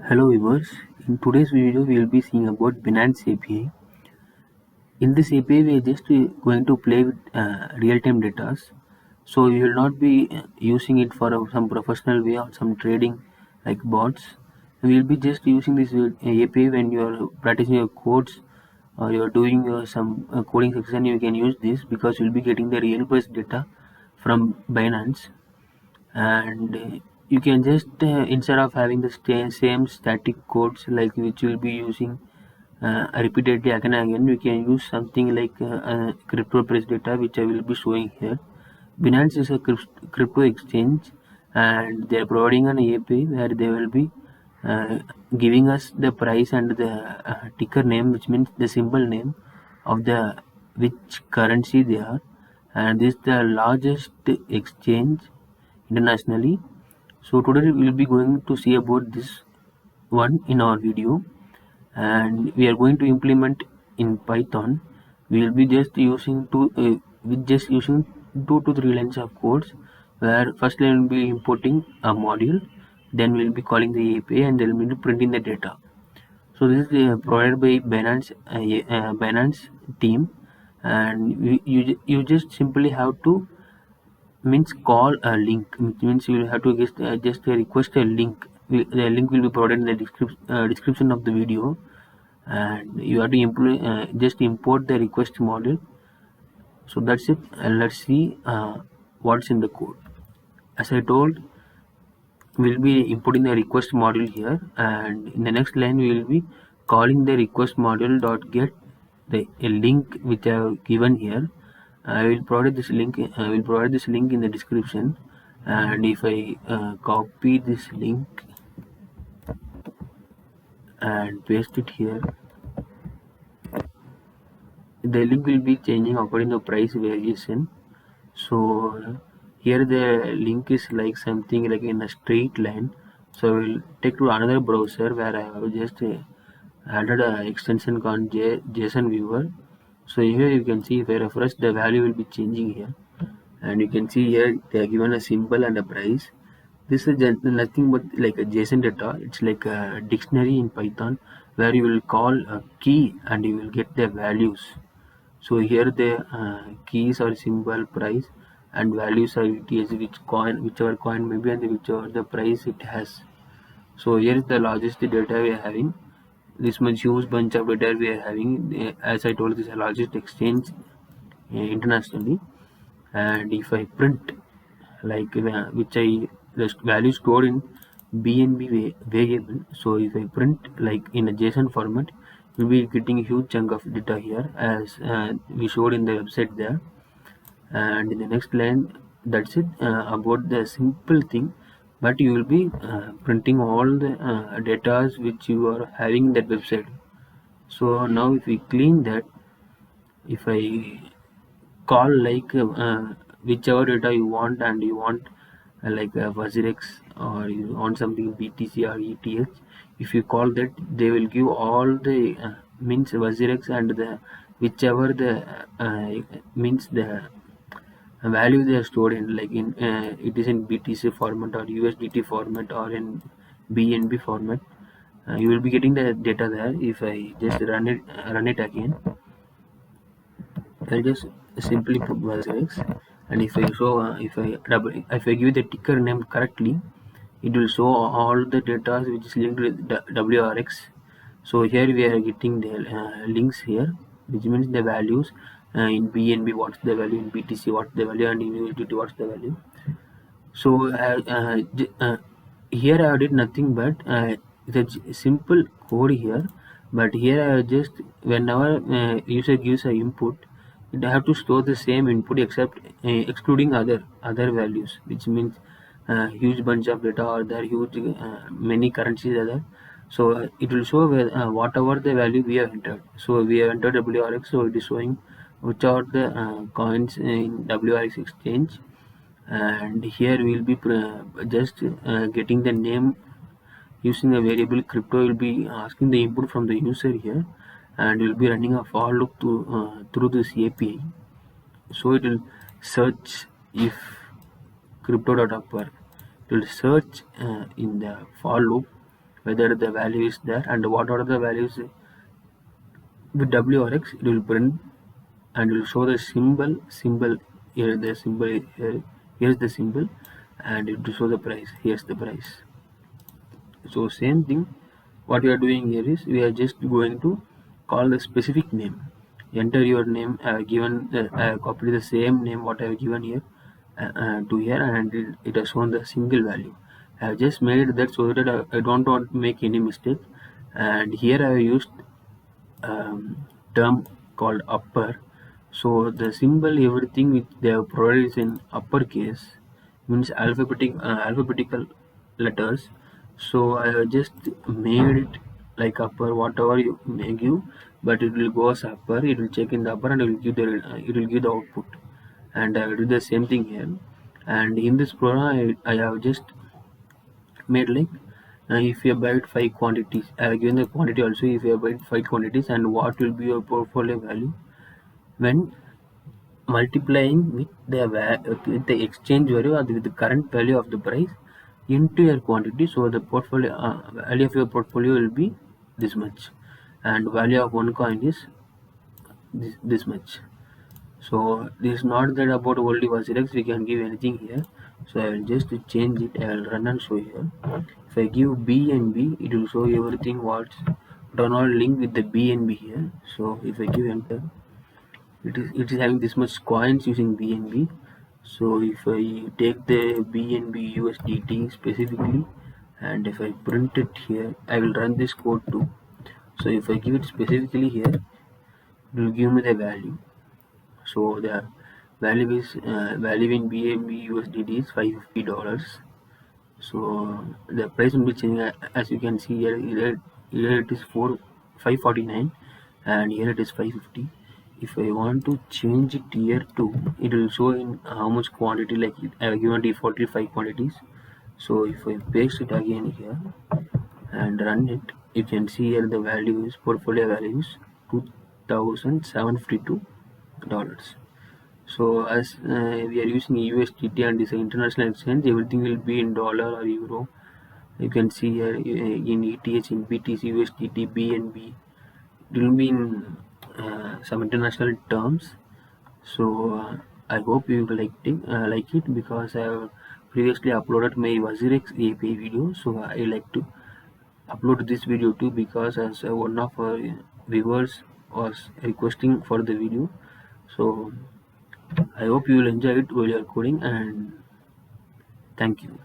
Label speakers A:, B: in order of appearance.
A: Hello viewers, in today's video we will be seeing about Binance API. In this API we are just going to play with real-time data. So we will not be using it for some professional way or some trading like bots. We will be just using this API when you are practicing your codes or you are doing some coding section. You can use this because you will be getting the real base data from Binance, and you can just instead of having the same static codes like which will be using repeatedly again and again, we can use something like crypto price data which I will be showing here. Binance is a crypto exchange, and they are providing an API where they will be uh, giving us the price and the ticker name, which means the symbol name of the which currency they are, and this is the largest exchange internationally. So today we will be going to see about this one in our video, and we are going to implement in Python. We will be just using two to three lines of codes, where first line will be importing a module, then we will be calling the API, and then we will be printing the data. So this is provided by Binance team, and you just simply have to means call a link, which means you will have to just request a link. The link will be provided in the description of the video, and you have to just import the request module. So that's it, and let's see what's in the code. As I told, we'll be importing the request module here, and in the next line we will be calling the request module dot get a link which I have given here. I will provide this link. I will provide this link in the description, and if I copy this link and paste it here, the link will be changing according to price variation. So here the link is like something like in a straight line. So I will take to another browser where I have just added an extension called JSON viewer. So here you can see if I refresh, the value will be changing here, and you can see here they are given a symbol and a price. This is nothing but like a JSON data. It's like a dictionary in Python where you will call a key and you will get the values. So here the keys are symbol, price, and values are ETH, whichever coin maybe, and whichever the price it has. So here is the largest data we are having. This much huge bunch of data we are having. As I told, this is the largest exchange internationally. And if I print like which I the value stored in BNB variable. So if I print like in a JSON format, we'll be getting a huge chunk of data here as we showed in the website there. And in the next line, that's it about the simple thing, but you will be printing all the data which you are having in that website. So now if we clean that, if I call like whichever data you want, and you want like WazirX, or you want something BTC or ETH, if you call that, they will give all the means WazirX and the whichever the means the value they are stored in, like in it is in BTC format or USDT format or in BNB format. You will be getting the data there. If I just run it again, I'll just simply put WazirX, and if I show if I give the ticker name correctly, it will show all the data which is linked with WRX. So here we are getting the links here, which means the values in BNB what's the value, in BTC what's the value, and in USDT what's the value. So here I did nothing but it's a simple code here, but here I just whenever user gives a input, it have to store the same input except excluding other values, which means huge bunch of data or there huge many currencies are there. So it will show whatever the value we have entered. So we have entered WRX, so it is showing which are the coins in WRX exchange, and here we will be just getting the name using a variable crypto. Will be asking the input from the user here, and we'll be running a for loop through this API. So it will search if crypto.upper. It will search in the for loop whether the value is there and what are the values. With WRX it will print and it will show the symbol here, the symbol here, here's the symbol, and it will show the price, here's the price. So same thing, what we are doing here is we are just going to call the specific name, enter your name, given copy the same name what I have given here to here, and it has shown the single value. I have just made that so that I don't want to make any mistake, and here I have used term called upper. So the symbol, everything which they have provided is in uppercase, means alphabetical letters. So I have just made it like upper, whatever you may give, but it will go as upper. It will check in the upper and it will give the output. And I will do the same thing here. And in this program, I have just made like if you buy 5 quantities, I have given the quantity also. If you buy 5 quantities, and what will be your portfolio value when multiplying with the exchange value or with the current value of the price into your quantity. So the portfolio value of your portfolio will be this much, and value of one coin is this much. So this is not that about only Vasirex, we can give anything here. So I will just change it, I will run and show here. If I give BNB, it will show everything what's all linked with the BNB here. So if I give enter, it is having this much coins using BNB. So if I take the BNB USDT specifically, and if I print it here, I will run this code too. So if I give it specifically here, it will give me the value. So the value is value in BNB USDT is $550. So the price will be changing, as you can see here it is 549 and here it is 550. If I want to change it here too, it will show in how much quantity, like I have given defaultly 5 quantities. So if I paste it again here and run it, you can see here the value is portfolio value is $2,752. So as we are using USDT and this international exchange, everything will be in dollar or euro. You can see here in ETH, in BTC, USDT, BNB, it will be in some international terms. So I hope you like it because I have previously uploaded my Vasirex API video. So I like to upload this video too, because as one of our viewers was requesting for the video. So I hope you will enjoy it while you are coding, and thank you.